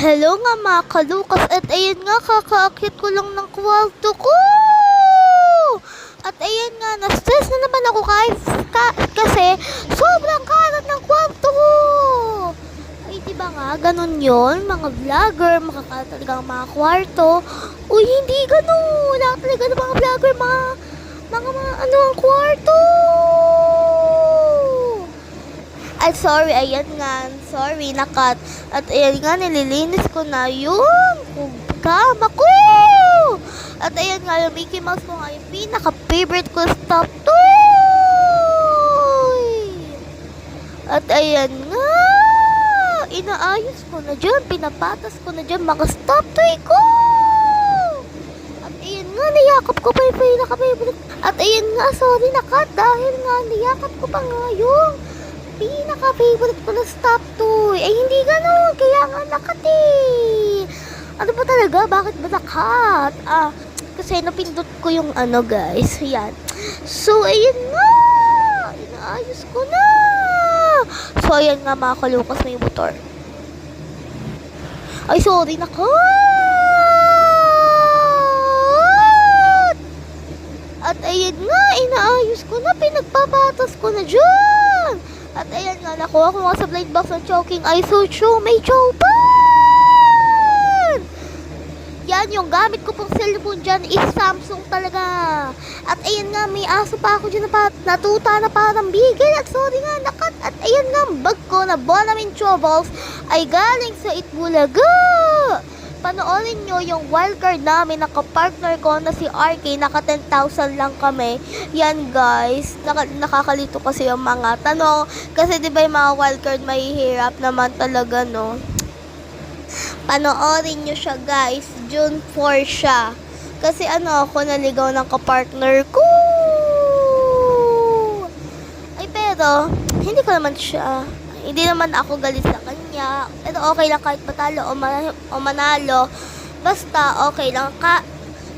Hello nga mga kalukas, at ayan nga, kakaakit ko lang ng kwarto ko. At ayan nga, na-stress na naman ako kasi sobrang kalat ng kwarto ko. Ay, diba nga, ganun yon mga vlogger, makakalat talaga ang mga kwarto. Uy, hindi ganun. Wala talaga ng mga vlogger, mga ano ang kwarto. Ay, sorry, ayan nga. Sorry, nakat. At ayan nga, nililinis ko na yung kama ko. At ayan nga, yung Mickey Mouse ko nga, yung pinaka-favorite ko stuffed toy. At ayan nga, inaayos ko na dyan, pinapatas ko na dyan mga stuffed toy ko. At ayan nga, niyakap ko pa yung pinaka-favorite. At ayan nga, sorry, nakat, dahil nga, niyakap ko pa nga yung pinaka-favorite ko na stuffed toy. Ay, hindi ganun. Kaya nga nakat eh. Ano ba talaga? Bakit ba nakat? Kasi napindot ko yung ano, guys. Yan. So, ayan nga. Inaayos ko na. So, ayan nga mga kalukas, may motor. Ay, sorry, nakat. At ayan nga, inaayos ko na. Pinagpapatas ko na dyan. At ayan nga, nakuha ko nga sa blind box ng choking ISO show. May chopan! Yan, yung gamit ko pong cellphone dyan is Samsung talaga. At ayan nga, may aso pa ako dyan na natuta na parang bigel. At sorry nga, nakat. At ayan nga, bag ko na Bonamin Troubles ay galing sa Itbulaga. Panoorin nyo yung wildcard namin na kapartner ko na si RK, naka 10,000 lang kami. Yan guys, nakakalito kasi yung mga tanong. Kasi diba yung mga wildcard mahihirap naman talaga, no? Panoorin nyo siya guys, June 4 siya. Kasi ano, ako naligaw ng kapartner ko. Ay pero, hindi ko naman siya. Hindi naman ako galit sa kanya. Pero okay lang kahit patalo o manalo. Basta okay lang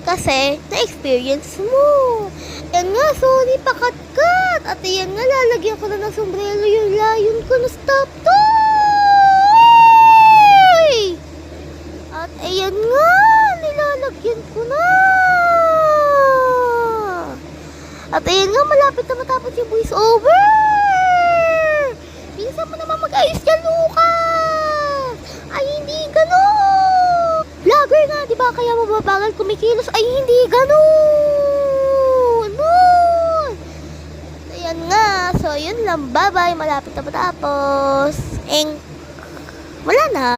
kasi na-experience mo. Yan nga, sorry, pakatkat. At yan nga, lalagyan ko na ng sombrero yung layon ko na stop toy. At ayan nga, nilalagyan ko na. At ayan nga, malapit na matapos yung voice over. Bilisan mo naman mag-ayos dyan, Lucas! Ay, hindi ganun! Vlogger nga, di ba? Kaya mababagal kumikilos. Ay, hindi ganun! Nun! Ayan nga. So, yun lang. Bye-bye. Malapit na matapos. Wala na.